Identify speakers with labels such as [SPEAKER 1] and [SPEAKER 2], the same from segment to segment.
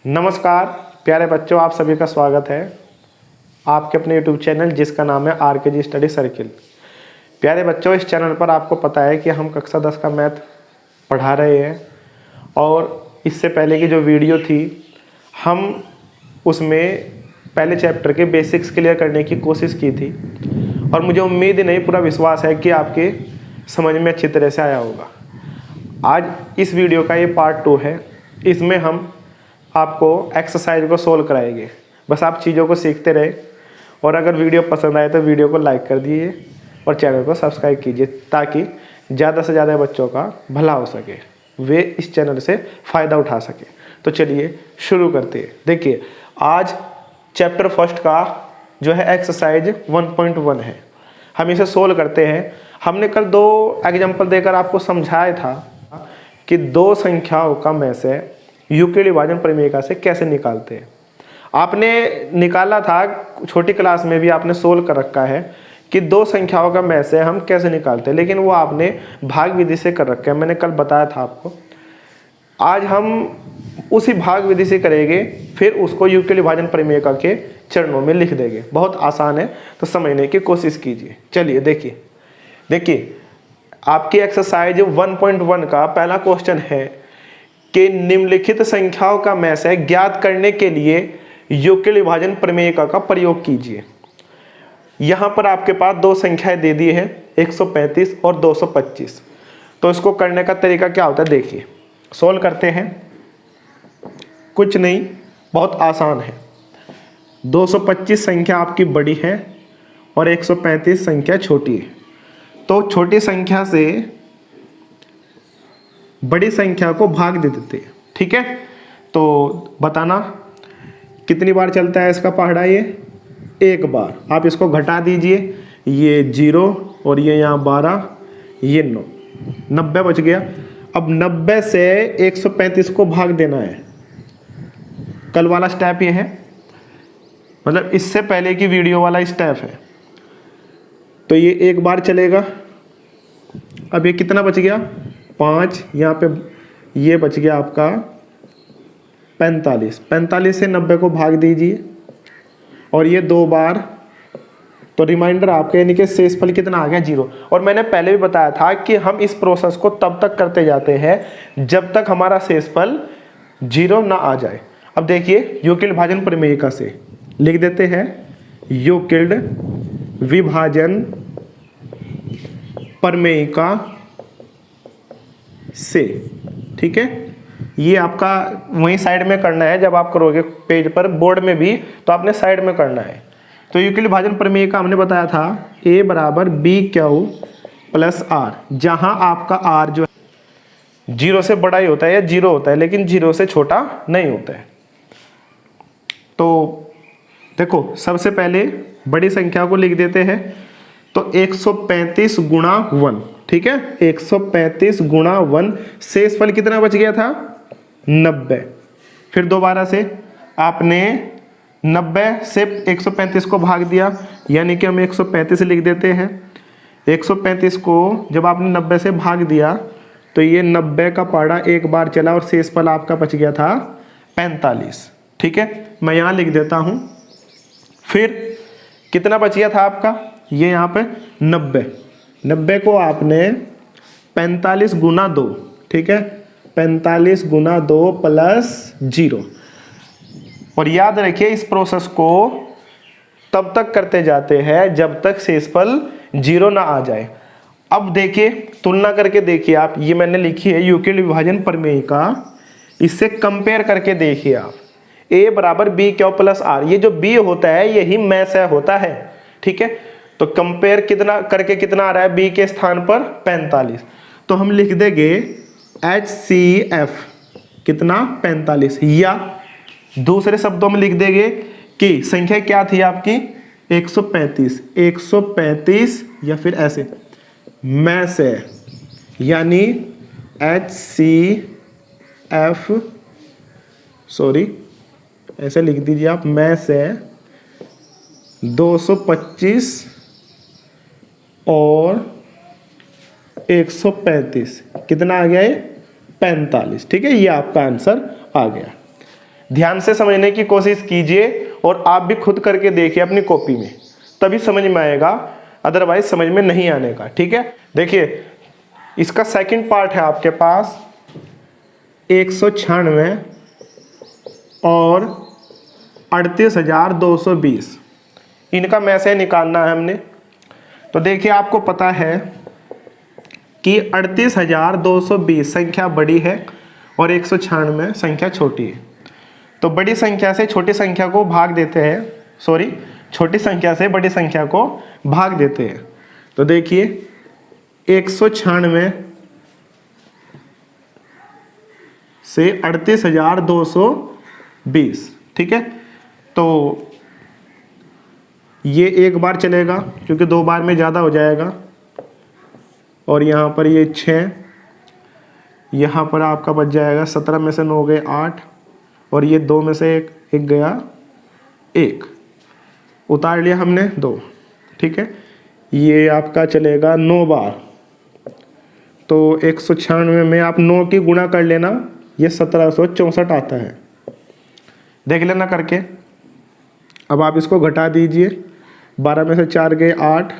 [SPEAKER 1] नमस्कार प्यारे बच्चों, आप सभी का स्वागत है आपके अपने YouTube चैनल जिसका नाम है RKG स्टडी सर्किल। प्यारे बच्चों, इस चैनल पर आपको पता है कि हम कक्षा 10 का मैथ पढ़ा रहे हैं और इससे पहले की जो वीडियो थी हम उसमें पहले चैप्टर के बेसिक्स क्लियर करने की कोशिश की थी और मुझे उम्मीद नहीं, पूरा विश्वास है कि आपके समझ में अच्छी तरह से आया होगा। आज इस वीडियो का ये पार्ट 2 है। इसमें हम आपको एक्सरसाइज को सोल्व कराएंगे। बस आप चीज़ों को सीखते रहे और अगर वीडियो पसंद आए तो वीडियो को लाइक कर दीजिए और चैनल को सब्सक्राइब कीजिए ताकि ज़्यादा से ज़्यादा बच्चों का भला हो सके, वे इस चैनल से फ़ायदा उठा सके। तो चलिए शुरू करते हैं। देखिए, आज चैप्टर फर्स्ट का जो है एक्सरसाइज 1.1 है। हम इसे सोल्व करते हैं। हमने कल 2 एग्जाम्पल देकर आपको समझाया था कि 2 संख्याओं का में से यूक्लिड विभाजन प्रमेय से कैसे निकालते हैं। आपने निकाला था, छोटी क्लास में भी आपने सोल्व कर रखा है कि 2 संख्याओं का में से हम कैसे निकालते हैं, लेकिन वो आपने भाग विधि से कर रखा है। मैंने कल बताया था आपको। आज हम उसी भाग विधि से करेंगे, फिर उसको यूक्लिड विभाजन प्रमेय के चरणों में लिख देंगे। बहुत आसान है, तो समझने की कोशिश कीजिए। चलिए देखिए आपकी एक्सरसाइज 1.1 का पहला क्वेश्चन है कि निम्नलिखित संख्याओं का में से ज्ञात करने के लिए यूक्लिड विभाजन प्रमेय का प्रयोग कीजिए। यहां पर आपके पास 2 संख्याएं दे दी है, 135 और 225। तो इसको करने का तरीका क्या होता है, देखिए सोल्व करते हैं। कुछ नहीं, बहुत आसान है। 225 संख्या आपकी बड़ी है और 135 संख्या छोटी है। तो छोटी संख्या से बड़ी संख्या को भाग दे देते हैं। ठीक है, तो बताना कितनी बार चलता है इसका पहाड़ा। ये 1 बार। आप इसको घटा दीजिए, ये 0 और ये यहाँ 12, ये 9, 90 बच गया। अब 90 से 135 को भाग देना है। कल वाला स्टेप ये है, मतलब इससे पहले की वीडियो वाला स्टेप है। तो ये 1 बार चलेगा। अब ये कितना बच गया, 5। यहाँ पे ये बच गया आपका 45। 45 से 90 को भाग दीजिए और ये 2 बार। तो रिमाइंडर आपके यानी कि शेषफल कितना आ गया, 0। और मैंने पहले भी बताया था कि हम इस प्रोसेस को तब तक करते जाते हैं जब तक हमारा शेषफल 0 ना आ जाए। अब देखिए यूक्लिड विभाजन प्रमेय से लिख देते हैं, यूक्लिड विभाजन प्रमेय से। ठीक है, ये आपका वहीं साइड में करना है। जब आप करोगे पेज पर, बोर्ड में भी, तो आपने साइड में करना है। तो यूक्लिड विभाजन प्रमेय का हमने बताया था A बराबर BQ प्लस R, जहां आपका R जो है 0 से बड़ा ही होता है या 0 होता है, लेकिन 0 से छोटा नहीं होता है। तो देखो, सबसे पहले बड़ी संख्या को लिख देते हैं। तो 135 गुणा 1, ठीक है, 135 गुणा 1। शेषफल कितना बच गया था, 90। फिर दोबारा से आपने 90 से 135 को भाग दिया, यानी कि हम 135 लिख देते हैं। 135 को जब आपने 90 से भाग दिया तो ये 90 का पहाड़ा 1 बार चला और शेषफल आपका बच गया था 45। ठीक है, मैं यहाँ लिख देता हूँ। फिर कितना बच गया था आपका, ये यहाँ पे 90। 90 को आपने 45 गुना 2, ठीक है, 45 गुना 2 प्लस 0। और याद रखिए इस प्रोसेस को तब तक करते जाते हैं जब तक शेषफल 0 ना आ जाए। अब देखिए, तुलना करके देखिए आप, ये मैंने लिखी है यूक्लिड विभाजन प्रमेय का, इससे कंपेयर करके देखिए आप। A बराबर BQ प्लस R, ये जो B होता है यही में से होता है। ठीक है, तो कंपेयर कितना करके कितना आ रहा है, B के स्थान पर 45। तो हम लिख देंगे HCF कितना, 45। या दूसरे शब्दों में लिख देंगे कि संख्या क्या थी आपकी, 135। 135 या फिर ऐसे में से, यानी HCF, सॉरी ऐसे लिख दीजिए आप, में से 225 और 135 कितना आ गया, ये 45। ठीक है, ये आपका आंसर आ गया। ध्यान से समझने की कोशिश कीजिए और आप भी खुद करके देखिए अपनी कॉपी में, तभी समझ में आएगा, अदरवाइज समझ में नहीं आने का। ठीक है, देखिए इसका सेकंड पार्ट है आपके पास 196 और 38,220, इनका में से निकालना है हमने। तो देखिए आपको पता है कि 38,220 संख्या बड़ी है और 196 संख्या छोटी है। तो बड़ी संख्या से छोटी संख्या को भाग देते हैं, सॉरी छोटी संख्या से बड़ी संख्या को भाग देते हैं। तो देखिए 196 से 38,220, ठीक है, तो ये एक बार चलेगा क्योंकि दो बार में ज़्यादा हो जाएगा, और यहाँ पर ये 6, यहाँ पर आपका बच जाएगा 17 में से 9 गए 8, और ये 2 में से एक गया 1, उतार लिया हमने 2, ठीक है। ये आपका चलेगा 9 बार, तो 196 में आप 9 की गुणा कर लेना, ये 1764 आता है, देख लेना करके। अब आप इसको घटा दीजिए, 12 में से 4 गए 8,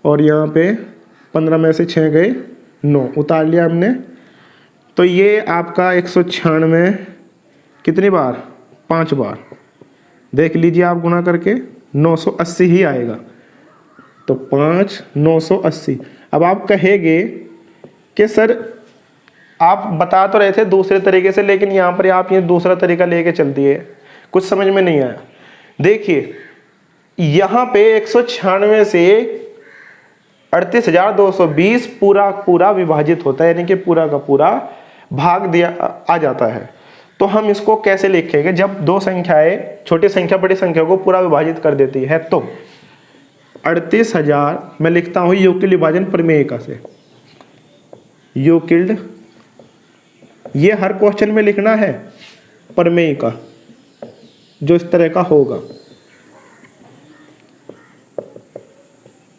[SPEAKER 1] और यहाँ पे 15 में से 6 गए 9, उतार लिया हमने। तो ये आपका 196 कितनी बार, 5 बार, देख लीजिए आप गुणा करके 980 ही आएगा। तो 5 980। अब आप कहेंगे कि सर आप बता तो रहे थे दूसरे तरीके से, लेकिन यहाँ पर आप ये दूसरा तरीका लेके चल दिए, कुछ समझ में नहीं आया। देखिए यहाँ पे 196 से 38,220 पूरा विभाजित होता है, यानी कि पूरा का पूरा भाग दिया आ जाता है। तो हम इसको कैसे लिखेंगे, जब दो संख्याएं छोटी संख्या बड़ी संख्या को पूरा विभाजित कर देती है, तो 38,000 मैं लिखता हूं यूक्लिड विभाजन प्रमेयिका से। यूक्लिड, ये हर क्वेश्चन में लिखना है प्रमेयिका, जो इस तरह का होगा,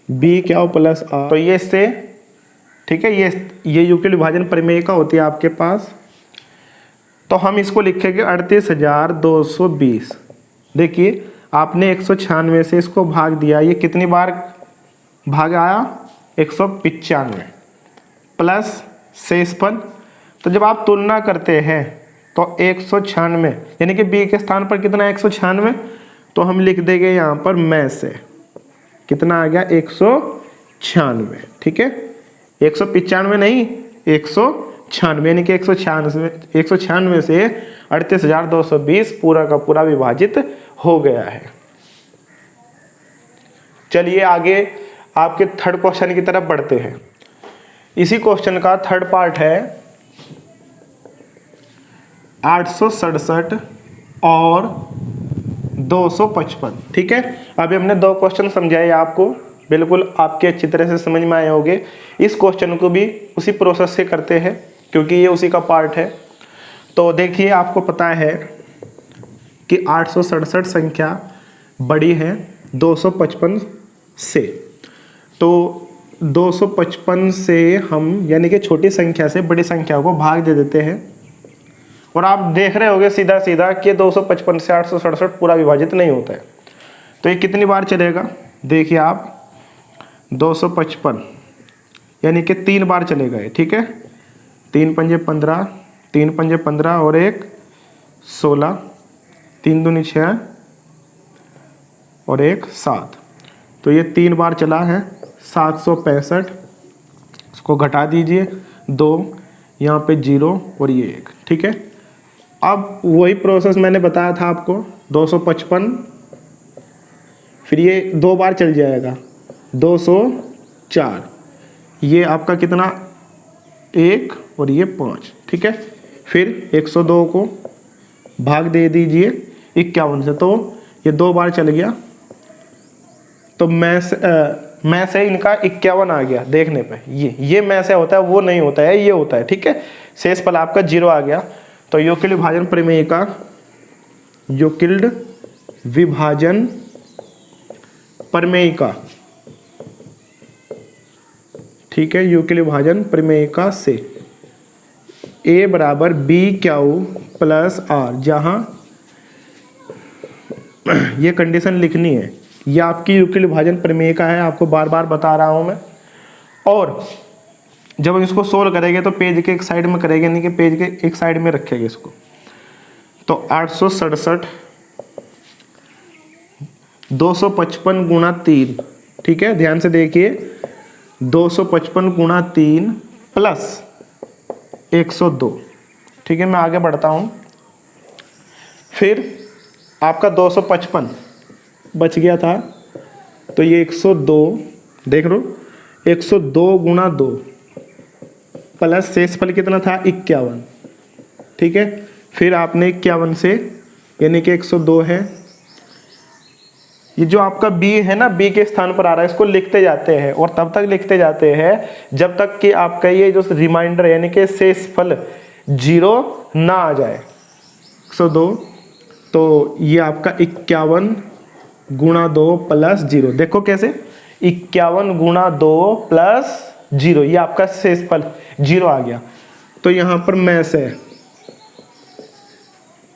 [SPEAKER 1] बी क्या हो प्लस आर, तो ये इससे, ठीक है, ये यूक्लिड विभाजन प्रमेयिका होती है आपके पास। तो हम इसको लिखेंगे 38,220। देखिए आपने 196 से इसको भाग दिया, ये कितनी बार भाग आया, 195 प्लस शेष पद। तो जब आप तुलना करते हैं तो 196 यानी कि बी के स्थान पर कितना है 196, तो हम लिख देंगे यहाँ पर में से कितना आ गया 196, ठीक है, 195 नहीं 196, यानी कि 196 से 38,220 पूरा का पूरा विभाजित हो गया है। चलिए आगे आपके थर्ड क्वेश्चन की तरफ बढ़ते हैं। इसी क्वेश्चन का थर्ड पार्ट है 867 और 255, ठीक है। अभी हमने दो क्वेश्चन समझाए आपको, बिल्कुल आपके अच्छी तरह से समझ में आए होंगे। इस क्वेश्चन को भी उसी प्रोसेस से करते हैं क्योंकि ये उसी का पार्ट है। तो देखिए आपको पता है कि 867 संख्या बड़ी है 255 से, तो 255 से हम यानी कि छोटी संख्या से बड़ी संख्या को भाग दे देते हैं, और आप देख रहे होंगे सीधा सीधा कि 255 से 867 पूरा विभाजित नहीं होता है। तो ये कितनी बार चलेगा, देखिए आप 255 यानी कि 3 बार चलेगा ये, ठीक है, 3 पंजे 15, 3 पंजे 15 और 1 16, 3 दूनी 6 और 1 7, तो ये 3 बार चला है 765। इसको घटा दीजिए 2, यहाँ पे 0 और ये 1, ठीक है। अब वही प्रोसेस मैंने बताया था आपको, 255 फिर ये 2 बार चल जाएगा 204, ये आपका कितना 1 और ये 5, ठीक है। फिर 102 को भाग दे दीजिए 51 से, तो ये 2 बार चल गया, तो मैं से इनका 51 आ गया देखने पे, ये में से होता है, वो नहीं होता है, ये होता है, ठीक है। शेष फल आपका 0 आ गया। तो यूक्लिड विभाजन प्रमेयिका, यूक्लिड विभाजन प्रमेयिका, ठीक है, यूक्लिड विभाजन प्रमेयिका से ए बराबर बी क्यू प्लस आर, जहाँ ये कंडीशन लिखनी है। ये आपकी यूक्लिड विभाजन प्रमेय का है, आपको बार बार बता रहा हूँ मैं। और जब हम इसको सोल्व करेंगे तो पेज के एक साइड में करेंगे, नहीं कि पेज के एक साइड में रखेंगे इसको। तो 867 255 गुणा 3, ठीक है, ध्यान से देखिए, 255 गुणा 3 प्लस 102, ठीक है। मैं आगे बढ़ता हूँ। फिर आपका 255 बच गया था, तो ये 102, देख लो, 102 गुणा 2 प्लस शेषफल कितना था 51, ठीक है। फिर आपने 51 से, यानी कि 102 है, ये जो आपका b है ना, b के स्थान पर आ रहा है, इसको लिखते जाते हैं और तब तक लिखते जाते हैं जब तक कि आपका ये जो रिमाइंडर यानी कि शेषफल 0 ना आ जाए। 102, तो ये आपका 51 गुणा 2 प्लस 0, देखो कैसे, 51 गुणा 2 प्लस 0, ये आपका शेषफल 0 आ गया। तो यहाँ पर मैं से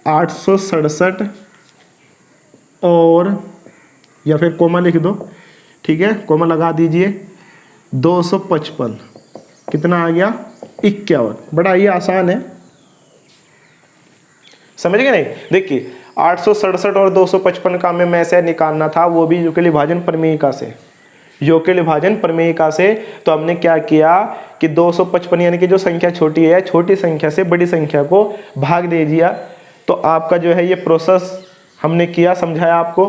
[SPEAKER 1] 867 और या फिर कोमा लिख दो, ठीक है, कोमा लगा दीजिए, 255 कितना आ गया 51। बड़ा ये आसान है, समझ गए नहीं। देखिए 867 और 255 का में से निकालना था, वो भी यूक्लिड विभाजन प्रमेयिका से, यूक्लिड विभाजन प्रमेयिका से। तो हमने क्या किया कि 255 यानी कि जो संख्या छोटी है, छोटी संख्या से बड़ी संख्या को भाग दे दिया। तो आपका जो है ये प्रोसेस हमने किया, समझाया आपको।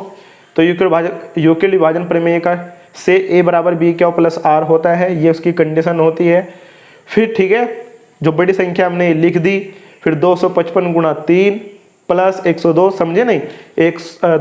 [SPEAKER 1] तो यूक्लिड विभाजन प्रमेयिका से a बराबर बी क्यू प्लस आर होता है, ये उसकी कंडीशन होती है। फिर ठीक है, जो बड़ी संख्या हमने लिख दी, फिर 255 गुणा 3 प्लस 102, समझे नहीं,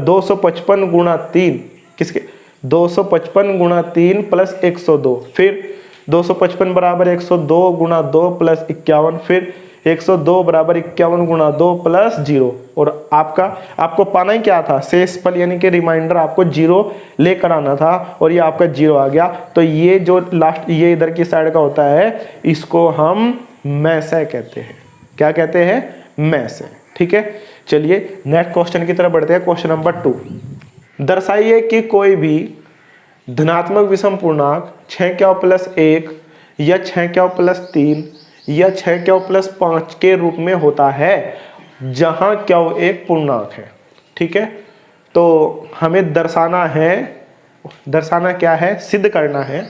[SPEAKER 1] 255 गुणा 3 किसके, 255 गुणा 3 प्लस 102, फिर 255 बराबर 102 गुणा 2 प्लस 51, फिर 102 बराबर 51 गुणा 2 प्लस 0। और आपको पाना ही क्या था, शेषफल यानी कि रिमाइंडर आपको 0 लेकर आना था, और ये आपका 0 आ गया। तो ये जो लास्ट, ये इधर की साइड का होता है, इसको हम मैसे कहते हैं। क्या कहते हैं, मैसे, ठीक है। चलिए नेक्स्ट क्वेश्चन की तरफ बढ़ते हैं। क्वेश्चन नंबर 2, दर्शाइए कि कोई भी धनात्मक विषम पूर्णांक 6 प्लस 1 या 6 प्लस 3 या 6 प्लस 5 के रूप में होता है, जहां क्यू एक पूर्णांक है, ठीक है। तो हमें दर्शाना क्या है, सिद्ध करना है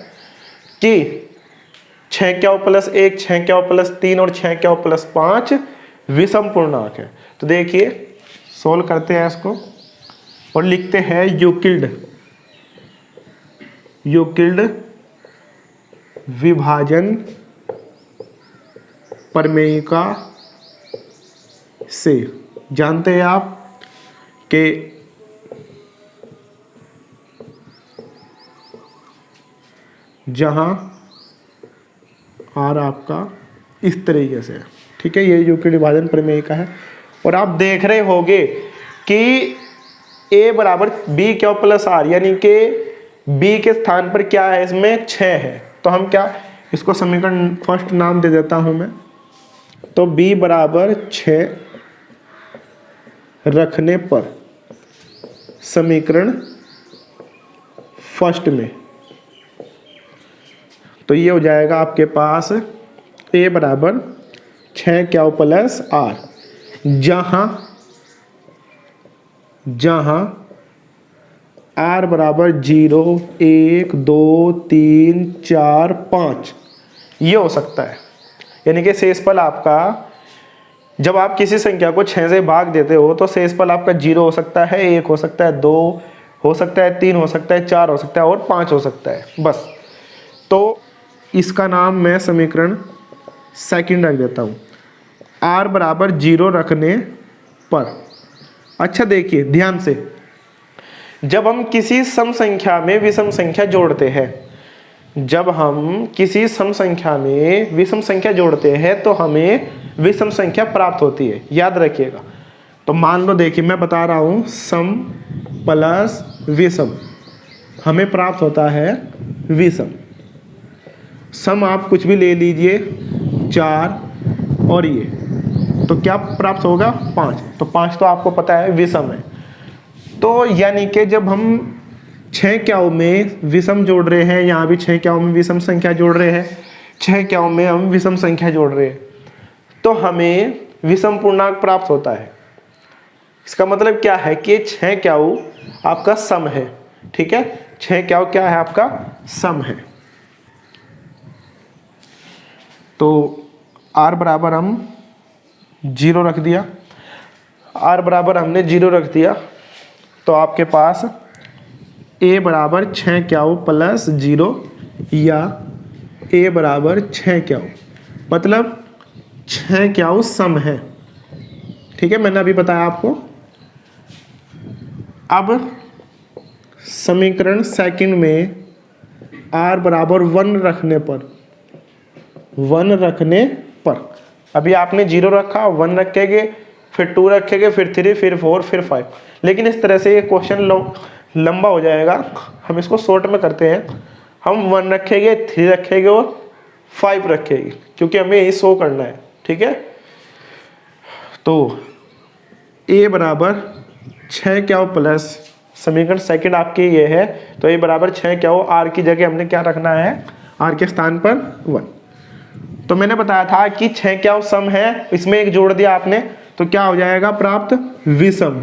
[SPEAKER 1] कि 6 प्लस 1, 6 प्लस 3 और 6 प्लस 5 विषम पूर्णांक है। तो देखिए सोल्व करते हैं इसको और लिखते हैं यूक्लिड विभाजन प्रमेयिका से जानते हैं आप कि जहां आर आपका इस तरीके से, ठीक है, ये यूक्लिड विभाजन प्रमेयिका है। और आप देख रहे होंगे कि a बराबर बी क्यू प्लस आर, यानी कि b के स्थान पर क्या है, इसमें 6 है। तो हम क्या, इसको समीकरण फर्स्ट नाम दे देता हूं मैं। तो b बराबर 6 रखने पर समीकरण फर्स्ट में, तो ये हो जाएगा आपके पास a बराबर 6 प्लस आर, जहां r बराबर 0, 1, 2, 3, 4, 5 ये हो सकता है। यानी कि शेषफल आपका, जब आप किसी संख्या को 6 से भाग देते हो तो शेषफल आपका 0 हो सकता है, 1 हो सकता है, 2 हो सकता है, 3 हो सकता है, 4 हो सकता है और 5 हो सकता है, बस। तो इसका नाम मैं समीकरण सेकंड रख देता हूँ, r बराबर 0 रखने पर। अच्छा देखिए ध्यान से, जब हम किसी सम संख्या में विषम संख्या जोड़ते हैं, जब हम किसी सम संख्या में विषम संख्या जोड़ते हैं तो हमें विषम संख्या प्राप्त होती है, याद रखिएगा। तो मान लो, देखिए मैं बता रहा हूँ, सम प्लस विषम हमें प्राप्त होता है विषम। सम आप कुछ भी ले लीजिए, 4 और ये, तो क्या प्राप्त होगा 5। तो 5 तो आपको पता है विषम है। तो यानी कि जब हम 6 क्याओं में विषम जोड़ रहे हैं, यहाँ भी 6 क्याओं में विषम संख्या जोड़ रहे हैं, 6 क्याओं में हम विषम संख्या जोड़ रहे हैं, तो हमें विषम पूर्णांक प्राप्त होता है। इसका मतलब क्या है कि 6 क्याओं आपका सम है। ठीक है, 6 क्याओं क्या है आपका सम है। तो r बराबर हम 0 रख दिया, r बराबर हमने 0 रख दिया, तो आपके पास a बराबर 6 क्याओं प्लस 0 या a बराबर 6 क्याओं, मतलब 6 क्याओं सम है। ठीक है, मैंने अभी बताया आपको। अब समीकरण सेकंड में r बराबर 1 रखने पर अभी आपने 0 रखा, 1 रखेंगे, फिर 2 रखेंगे, फिर 3, फिर 4, फिर 5। लेकिन इस तरह से ये क्वेश्चन लंबा हो जाएगा, हम इसको शॉर्ट में करते हैं। हम 1 रखेंगे, 3 रखेंगे और 5 रखेंगे, क्योंकि हमें यही शो करना है। ठीक है, तो a बराबर 6 क्याओं प्लस समीकरण सेकंड आपके ये है, तो a बराबर 6 क्याओं, r की जगह हमने क्या रखना है, r के स्थान पर 1। तो मैंने बताया था कि 6 क्याओं सम है, इसमें एक जोड़ दिया आपने, तो क्या हो जाएगा प्राप्त विषम।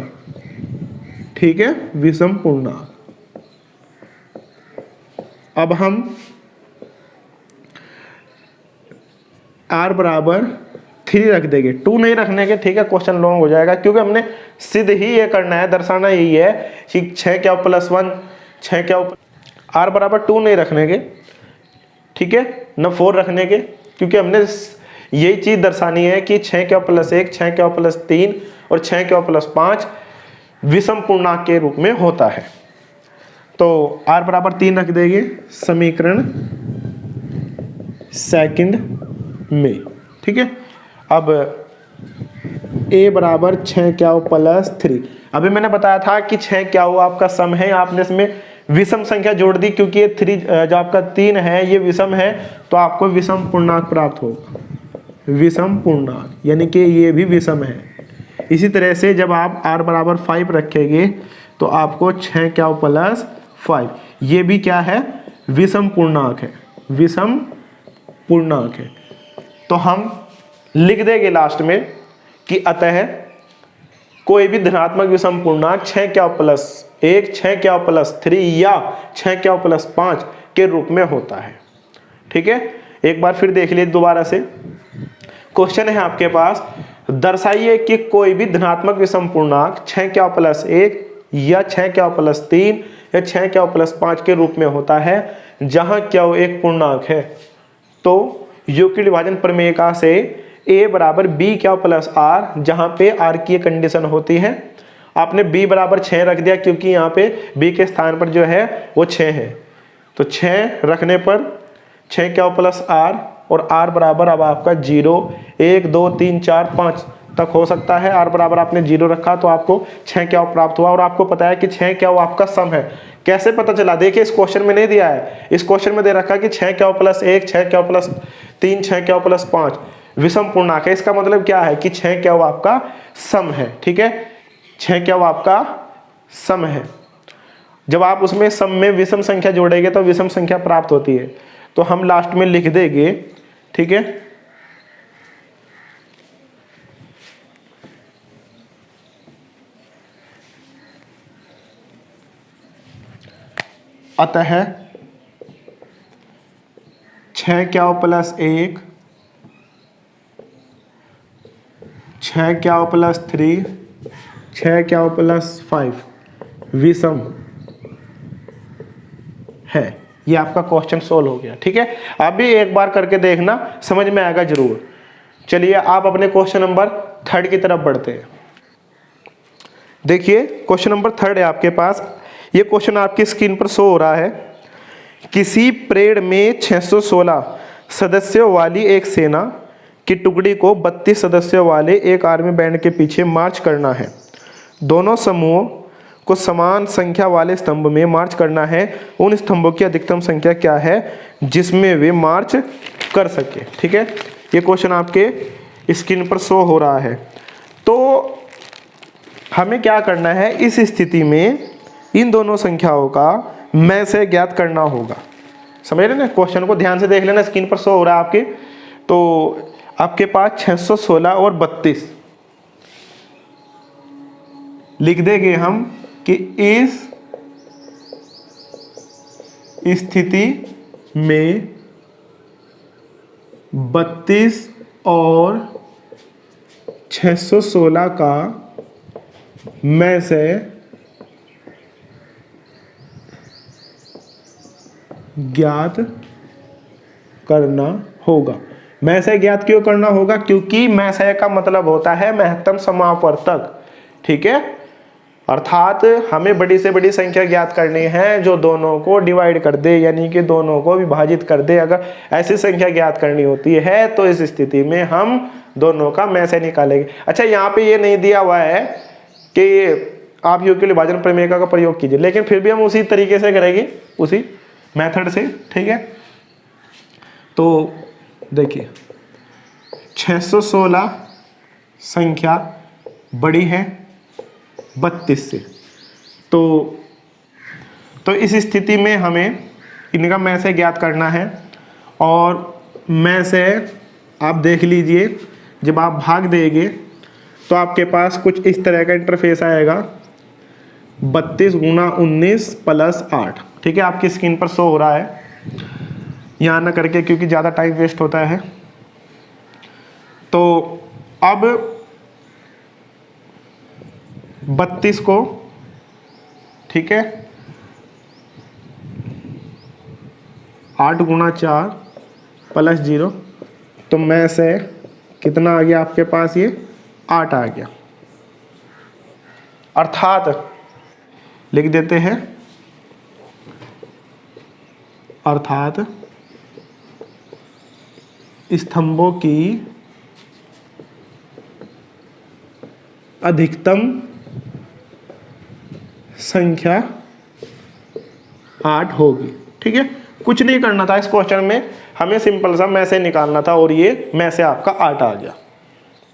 [SPEAKER 1] ठीक है, विषम पूर्णांक। अब हम r बराबर 3 रख देंगे, 2 नहीं रखने के। ठीक है, क्वेश्चन लॉन्ग हो जाएगा, क्योंकि हमने सिद्ध ही ये करना है, दर्शाना यही है कि 6 क्याओं प्लस 1, 6 क्याओं, r बराबर 2 नहीं रखने के। ठीक है, न 4 रखने के, क्योंकि हमने यही चीज दर्शानी है कि 6 क्याओं प्लस 1, 6 क्याओं प्लस 3 और 6 क्याओं प्लस 5 विषम पूर्णांक के रूप में होता है। तो r बराबर 3 रख देंगे समीकरण सेकंड में। ठीक है, अब a बराबर 6 क्याओं प्लस 3। अभी मैंने बताया था कि 6 क्याओं आपका सम है, आपने इसमें विषम संख्या जोड़ दी, क्योंकि ये 3 जो आपका 3 है ये विषम है, तो आपको विषम पूर्णांक प्राप्त होगा। विषम पूर्णांक यानी कि ये भी विषम है। इसी तरह से जब आप r बराबर 5 रखेंगे, तो आपको 6 क्याओं प्लस 5, ये भी क्या है, विषम पूर्णांक है, विषम पूर्णांक है। तो हम लिख देंगे लास्ट में कि अतः कोई भी धनात्मक विषम पूर्णांक 6 क्याओं प्लस 1, 6 क्याओं प्लस 3 या 6 क्याओं प्लस 5 के रूप में होता है। ठीक है, एक बार फिर देख लीजिए दोबारा से। क्वेश्चन है आपके पास, दर्शाइए कि कोई भी धनात्मक विषम पूर्णांक 6 क्याओं प्लस 1 या 6 क्याओं प्लस 3 या 6 क्याओं प्लस 5 के रूप में होता है, जहां क्याओं एक पूर्णांक है। तो यूक्लिड विभाजन प्रमेय का से a बराबर b क्याओं प्लस r, जहां पे r की एक कंडीशन होती है। आपने b बराबर 6 रख दिया, क्योंकि यहाँ पे b के स्थान पर जो है वो 6 है, तो 6 रखने पर 6 क्याओं प्लस r और r बराबर अब आपका 0, 1, 2, 3, 4, 5 तक हो सकता है। r बराबर आपने 0 रखा तो आपको 6 क्याओं प्राप्त हुआ, और आपको पता है कि 6 क्याओं आपका सम है। कैसे पता चला, देखिए इस क्वेश्चन में नहीं दिया है, इस क्वेश्चन में दे रखा है कि 6 क्याओं प्लस 1, 6 क्याओं प्लस 3, 6 क्याओं प्लस 5 विषम पूर्णांक है। इसका मतलब क्या है कि 6 क्याओं आपका सम है। ठीक है, 6 क्याओं आपका सम है। जब आप उसमें सम में विषम संख्या जोड़ेंगे तो विषम संख्या प्राप्त होती है, तो हम लास्ट में लिख देंगे। ठीक है, अतः 6 क्याओं प्लस 1, 6 क्याओं प्लस 3, 6 क्याओं प्लस 5 विषम है। ये आपका क्वेश्चन सोल्व हो गया। ठीक है, अभी एक बार करके देखना, समझ में आएगा जरूर। चलिए आप अपने क्वेश्चन नंबर 3 की तरफ बढ़ते हैं। देखिए क्वेश्चन नंबर 3 है आपके पास। ये क्वेश्चन आपकी स्क्रीन पर शो हो रहा है। किसी परेड में 616 सदस्यों वाली एक सेना की टुकड़ी को 32 सदस्यों वाले एक आर्मी बैंड के पीछे मार्च करना है। दोनों समूहों को समान संख्या वाले स्तंभ में मार्च करना है। उन स्तंभों की अधिकतम संख्या क्या है जिसमें वे मार्च कर सके। ठीक है, ये क्वेश्चन आपके स्क्रीन पर शो हो रहा है। तो हमें क्या करना है, इस स्थिति में इन दोनों संख्याओं का मैं से ज्ञात करना होगा। समझ रहे ना, क्वेश्चन को ध्यान से देख लेना, स्क्रीन पर शो हो रहा है आपके। तो आपके पास 616 और 32 लिख देंगे हम कि इस स्थिति में 32 और 616 का मैं से ज्ञात करना होगा। मैं से ज्ञात क्यों करना होगा? क्योंकि मैं से का मतलब होता है महत्तम समापवर्तक, ठीक है। अर्थात हमें बड़ी से बड़ी संख्या ज्ञात करनी है जो दोनों को डिवाइड कर दे, यानी कि दोनों को विभाजित कर दे। अगर ऐसी संख्या ज्ञात करनी होती है तो इस स्थिति में हम दोनों का मैं से निकालेंगे। अच्छा, यहाँ पे ये नहीं दिया हुआ है कि आप यूक्लिड विभाजन प्रमेय का प्रयोग कीजिए, लेकिन फिर भी हम उसी तरीके से करेंगे, उसी मेथड से, ठीक है। तो देखिए 616 संख्या बड़ी है 32 से, तो इस स्थिति में हमें इनका मैं से ज्ञात करना है। और मैं से आप देख लीजिए, जब आप भाग देंगे तो आपके पास कुछ इस तरह का इंटरफेस आएगा, 32 गुना 19 प्लस 8, ठीक है। आपकी स्क्रीन पर शो हो रहा है, यहाँ ना करके क्योंकि ज़्यादा टाइम वेस्ट होता है। तो अब 32 को, ठीक है, 8 गुना 4 प्लस 0, तो मैं से कितना आ गया आपके पास? ये 8 आ गया। अर्थात लिख देते हैं, अर्थात स्तंभों की अधिकतम संख्या 8 होगी, ठीक है। कुछ नहीं करना था इस क्वेश्चन में, हमें सिंपल सा मैं से निकालना था और ये मैं से आपका 8 आ गया।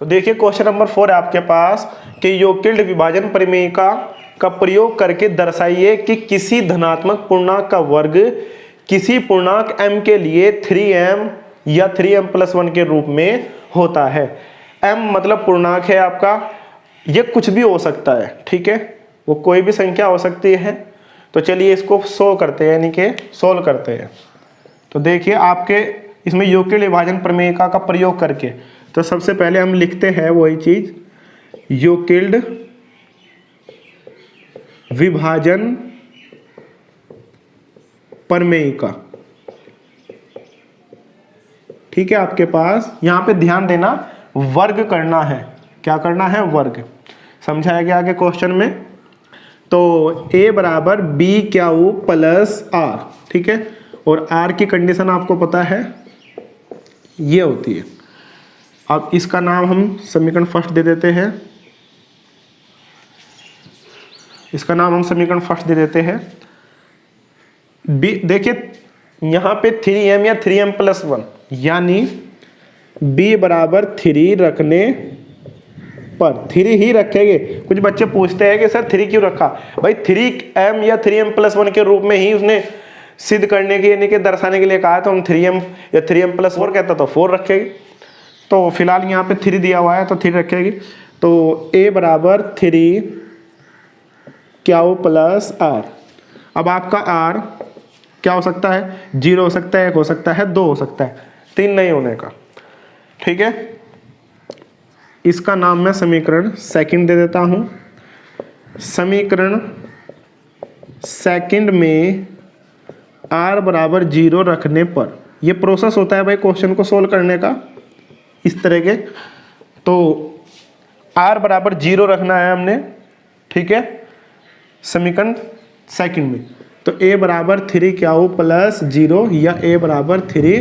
[SPEAKER 1] तो देखिए क्वेश्चन नंबर 4 है आपके पास कि यूक्लिड विभाजन प्रमेय का प्रयोग करके दर्शाइए कि किसी धनात्मक पूर्णांक का वर्ग किसी पूर्णांक m के लिए 3m या 3m+1 के रूप में होता है। m मतलब पूर्णांक है आपका, ये कुछ भी हो सकता है, ठीक है, वो कोई भी संख्या हो सकती है। तो चलिए इसको सॉल्व करते हैं, यानी कि सोल्व करते हैं। तो देखिए आपके इसमें यूक्लिड विभाजन प्रमेय का प्रयोग करके, तो सबसे पहले हम लिखते हैं वही चीज, यूक्लिड विभाजन प्रमेय का, ठीक है। आपके पास यहाँ पे ध्यान देना, वर्ग करना है। क्या करना है? वर्ग। समझाया गया आगे क्वेश्चन में। तो a बराबर बी क्यू प्लस आर, ठीक है, और r की कंडीशन आपको पता है ये होती है। अब इसका नाम हम समीकरण फर्स्ट दे देते हैं, इसका नाम हम समीकरण फर्स्ट दे देते हैं बी। देखिए यहाँ पे 3m या 3m+1, यानी b बराबर 3 रखने पर 3 ही रखेंगे। कुछ बच्चे पूछते हैं कि सर 3 क्यों रखा? भाई 3m या 3m+1 के रूप में ही उसने सिद्ध करने के, यानी कि दर्शाने के लिए कहा है, तो हम 3m या 3m+4 कहता तो 4 रखेंगे। तो फिलहाल यहाँ पे 3 दिया हुआ है तो 3 रखेंगे। तो a बराबर 3 क्यू प्लस r। अब आपका r क्या हो सकता है? 0 हो सकता है, 1 हो सकता है, 2 हो सकता है, 3 नहीं होने का, ठीक है। इसका नाम मैं समीकरण सेकंड दे देता हूं। समीकरण सेकंड में r बराबर 0 रखने पर, ये प्रोसेस होता है भाई क्वेश्चन को सोल्व करने का इस तरह के। तो r बराबर 0 रखना है हमने, ठीक है, समीकरण सेकंड में। तो a बराबर 3 क्यू प्लस 0 या a बराबर 3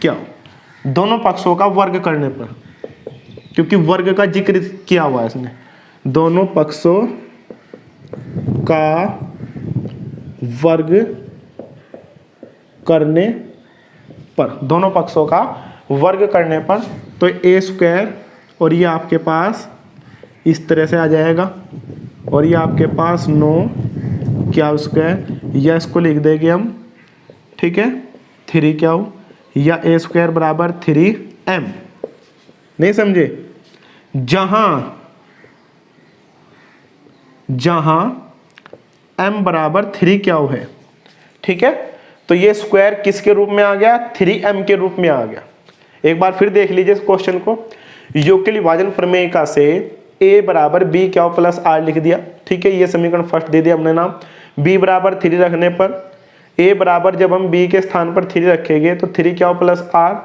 [SPEAKER 1] क्यू, दोनों पक्षों का वर्ग करने पर, क्योंकि वर्ग का जिक्र किया हुआ है इसने, दोनों पक्षों का वर्ग करने पर, दोनों पक्षों का वर्ग करने पर, तो a² और ये आपके पास इस तरह से आ जाएगा, और ये आपके पास 9 क्या स्क्वायर, या इसको लिख देंगे हम, ठीक है, 3 क्या या ए स्क्वायर बराबर 3m। नहीं समझे? जहां m बराबर 3 क्या है, ठीक है। तो ये स्क्वायर किसके रूप में आ गया? 3m के रूप में आ गया। एक बार फिर देख लीजिए इस क्वेश्चन को। यूक्लिड विभाजन प्रमेय से a बराबर b क्या प्लस r लिख दिया, ठीक है। ये समीकरण फर्स्ट दे दिया हमने नाम। b बराबर 3 रखने पर a बराबर, जब हम b के स्थान पर 3 रखेंगे तो 3 क्या प्लस r,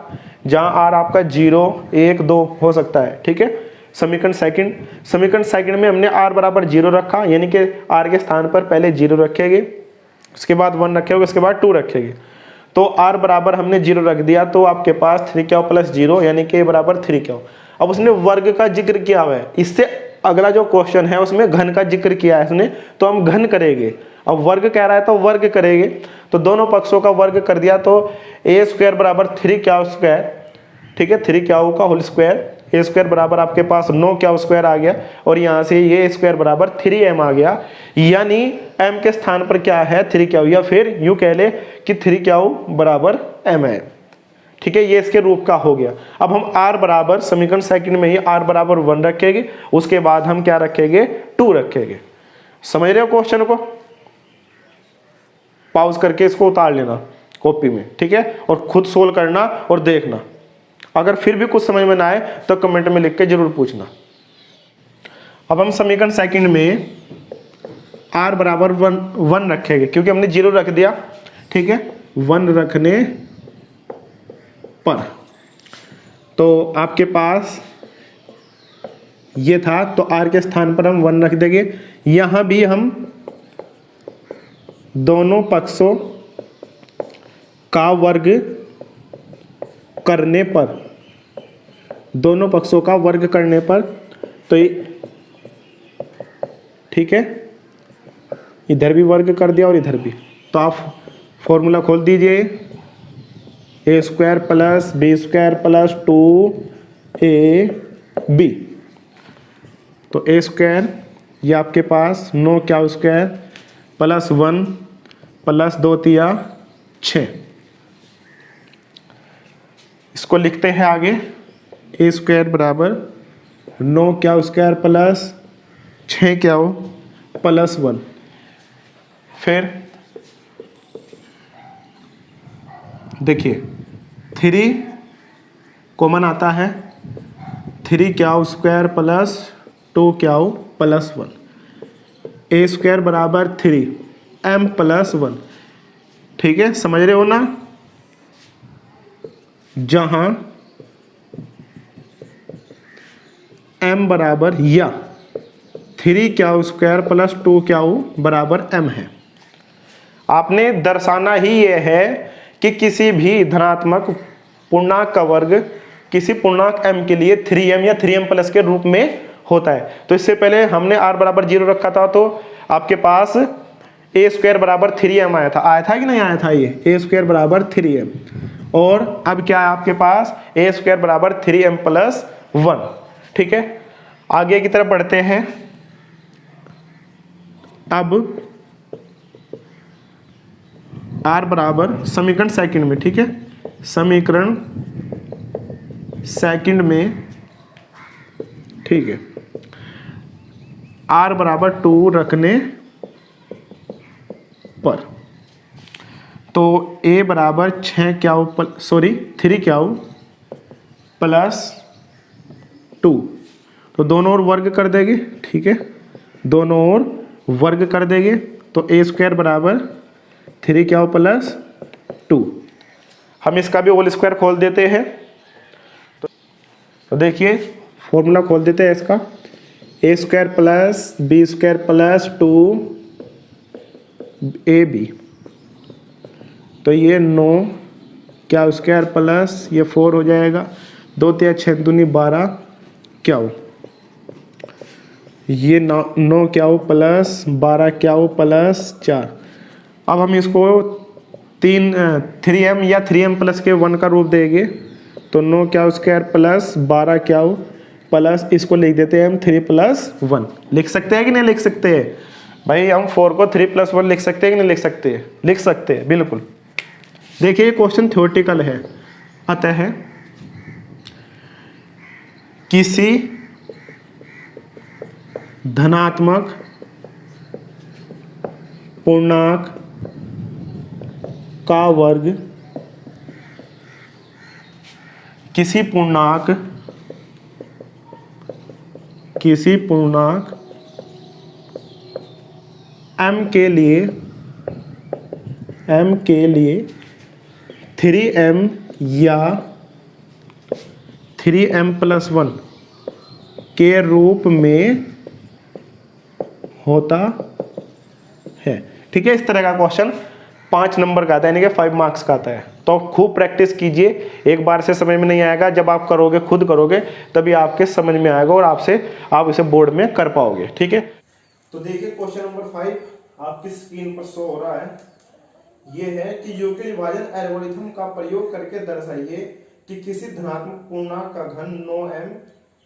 [SPEAKER 1] जहां r आपका 0 1 2 हो सकता है, ठीक है। समीकरण सेकंड में हमने r बराबर 0 रखा, यानी कि r के स्थान पर पहले 0 रखेंगे, उसके बाद 1 रखेंगे, उसके बाद 2 रखेंगे। तो r बराबर हमने 0 रख दिया, तो आपके पास 3 क्या प्लस 0, यानी कि a बराबर 3 क्या। अब उसने वर्ग का जिक्र किया हुआ है, इससे अगला जो क्वेश्चन है उसमें घन का जिक्र किया है उसने, तो हम घन करेंगे। अब वर्ग कह रहा है तो वर्ग करेंगे, तो दोनों पक्षों का वर्ग कर दिया, तो ए स्क्वायर बराबर 3 क्या स्क्वायर, ठीक है, 3 क्या का होल स्क्वायर, ए स्क्वायर बराबर आपके पास 9 क्या स्क्वायर आ गया, और यहाँ से ये स्क्वायर बराबर 3m आ गया, यानी m के स्थान पर क्या है 3 क्या, या फिर यूँ कह ले कि 3 क्या बराबर m है, ठीक है। ये इसके रूप का हो गया। अब हम r बराबर, समीकरण सेकंड में ही r बराबर 1 रखेंगे, उसके बाद हम क्या रखेंगे 2 रखेंगे। समझ रहे हो क्वेश्चन को? पॉज करके इसको उतार लेना कॉपी में, ठीक है, और खुद सोल्व करना और देखना। अगर फिर भी कुछ समझ में ना आए तो कमेंट में लिख के जरूर पूछना। अब हम समीकरण सेकंड में r बराबर 1 रखेंगे, क्योंकि हमने 0 रख दिया, ठीक है। 1 रखने पर तो आपके पास ये था, तो r के स्थान पर हम 1 रख देंगे। यहां भी हम दोनों पक्षों का वर्ग करने पर, दोनों पक्षों का वर्ग करने पर, तो ठीक है, इधर भी वर्ग कर दिया और इधर भी, तो आप फॉर्मूला खोल दीजिए, A square plus B square plus 2ab। तो ए स्क्वायर ये आपके पास 9 क्या स्क्वायर प्लस 1 प्लस 2 तिया 6। इसको लिखते हैं आगे, ए स्क्वायर बराबर 9 क्या स्क्वायर प्लस 6 क्या प्लस 1। फिर देखिए 3 कॉमन आता है, 3 क्या स्क्वायर प्लस 2 क्या प्लस 1। ए स्क्वायर बराबर 3m प्लस 1, ठीक है, समझ रहे हो ना। जहां m बराबर या 3 क्या स्क्वायर प्लस 2 क्या बराबर m है। आपने दर्शाना ही यह है कि किसी भी धनात्मक पूर्णांक का वर्ग किसी पूर्णांक m के लिए 3m या 3m प्लस के रूप में होता है। तो इससे पहले हमने r बराबर 0 रखा था, तो आपके पास ए स्क्वायर बराबर 3m आया था कि नहीं आया था, ये ए स्क्वायर बराबर 3m, और अब क्या है आपके पास ए स्क्वायर बराबर 3m प्लस 1, ठीक है। आगे की तरफ बढ़ते हैं। अब r बराबर समीकरण सेकंड में, ठीक है, समीकरण सेकंड में, ठीक है, r बराबर 2 रखने पर, तो a बराबर 6 क्या 3 क्या प्लस 2, तो दोनों ओर वर्ग कर देंगे, ठीक है, दोनों ओर वर्ग कर देंगे, तो ए स्क्वायर बराबर 3 क्या प्लस 2। हम इसका भी होल स्क्वायर खोल देते हैं, तो देखिए फॉर्मूला खोल देते हैं इसका, A square plus B square plus 2ab, तो ये 9 क्या स्क्वायर प्लस ये 4 हो जाएगा, 2 तिया 6 दूनी 12 क्या ये 9 क्या प्लस 12 क्या प्लस 4। अब हम इसको 3m या 3m प्लस के 1 का रूप देंगे, तो 9 क्या स्क्वायर प्लस 12 क्या प्लस इसको लिख देते हैं हम 3+1। लिख सकते हैं कि नहीं लिख सकते हैं भाई? हम 4 को 3+1 लिख सकते हैं कि नहीं लिख सकते हैं? लिख सकते हैं बिल्कुल। देखिए क्वेश्चन थ्योरेटिकल है। अतः किसी धनात्मक पूर्णांक का वर्ग किसी पूर्णांक m के लिए 3m या 3m+1 के रूप में होता है। ठीक है, इस तरह का क्वेश्चन 5 नंबर का आता है, यानी कि 5 मार्क्स का आता है। तो खूब प्रैक्टिस कीजिए, एक बार से समझ में नहीं आएगा, जब आप करोगे खुद करोगे तभी आपके समझ में आएगा और आप इसे बोर्ड में कर पाओगे। ठीक है, तो देखिए क्वेश्चन नंबर 5 आपकी स्क्रीन पर शो हो रहा है। यह है कि यूक्लिड विभाजन एल्गोरिथम का प्रयोग करके दर्शाइए कि किसी धनात्मक पूर्णांक का घन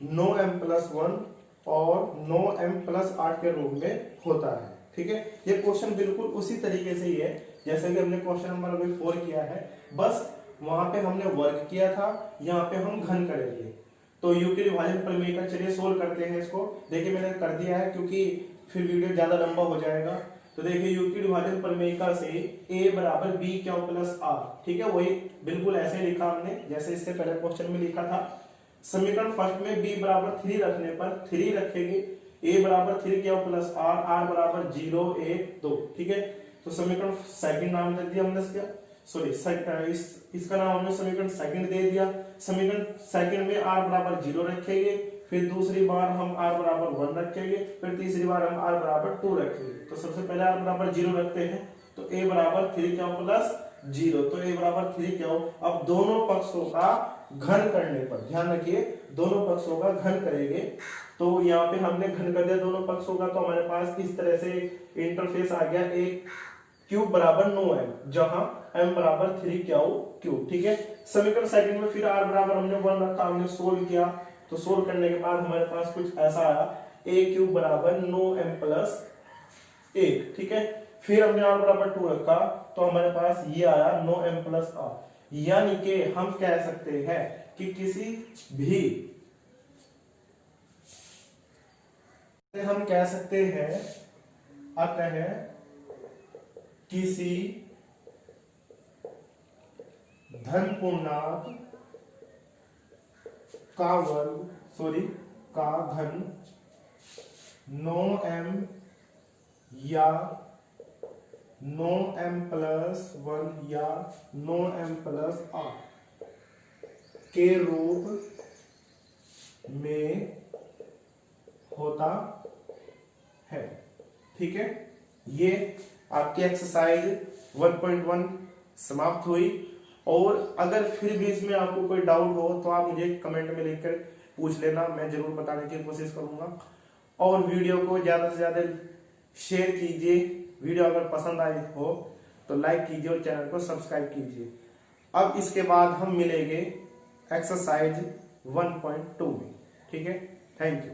[SPEAKER 1] 9m+1 और 9m+8 के रूप में होता है। ठीक है, ये क्वेश्चन बिल्कुल उसी तरीके से ही है जैसे कि हमने क्वेश्चन नंबर अभी 4 किया है, बस वहां पे हमने वर्क किया था, यहाँ पे हम घन करेंगे। तो यूक्लिड विभाजन प्रमेय का चलिए सोल्व करते हैं इसको। देखिए मैंने कर दिया है क्योंकि फिर वीडियो ज्यादा लंबा हो जाएगा। तो देखिए यूक्लिड विभाजन प्रमेय का से a बराबर b क्यू प्लस r। ठीक है, वही बिल्कुल ऐसे लिखा हमने जैसे इससे पहले क्वेश्चन में लिखा था। समीकरण फर्स्ट में b बराबर 3 रखने पर 3 रखेंगे, a बराबर 3 क्यू प्लस r बराबर 0 1 2। ठीक है, तो समीकरण सेकंड नाम दे दिया हमने इसका, सॉरी इसका नाम हमने समीकरण सेकंड दे दिया। समीकरण सेकंड में r बराबर 0 रखेंगे, फिर दूसरी बार हम r बराबर 1 रखेंगे, फिर तीसरी बार हम r बराबर 2 रखेंगे। तो सबसे पहले r बराबर 0 रखते हैं, तो a बराबर 3 क्यू प्लस 0, तो a बराबर 3 क्यू। अब दोनों पक्षों का घन करने पर ध्यान रखिए, दोनों पक्षों का घन करेंगे। तो यहाँ पे हमने घन कर दिया दोनों पक्षों का, तो हमारे पास इस तरह से इंटरफेस आ गया। एक क्यूब बराबर 9m, जहां m बराबर 3 क्यूब। ठीक है, समीकरण सेकंड में फिर r बराबर हमने 1 रखा, हमने सोल्व किया। तो सोल्व करने के बाद हमारे पास कुछ ऐसा आया, a क्यूब बराबर 9m+1। ठीक है, फिर हमने r बराबर 2 रखा, तो हमारे पास ये आया 9m+r। यानी कि हम कह सकते हैं कि किसी भी हम कह सकते हैं अतः किसी धन पूर्णांक का घन 9m या 9m+1 या 9m+r के रूप में होता है। ठीक है, ये आपकी एक्सरसाइज 1.1 समाप्त हुई। और अगर फिर भी इसमें आपको कोई डाउट हो तो आप मुझे कमेंट में लिखकर पूछ लेना, मैं जरूर बताने की कोशिश करूंगा। और वीडियो को ज्यादा से ज्यादा शेयर कीजिए, वीडियो अगर पसंद आई हो तो लाइक कीजिए और चैनल को सब्सक्राइब कीजिए। अब इसके बाद हम मिलेंगे एक्सरसाइज 1.2 में। ठीक है, थैंक यू।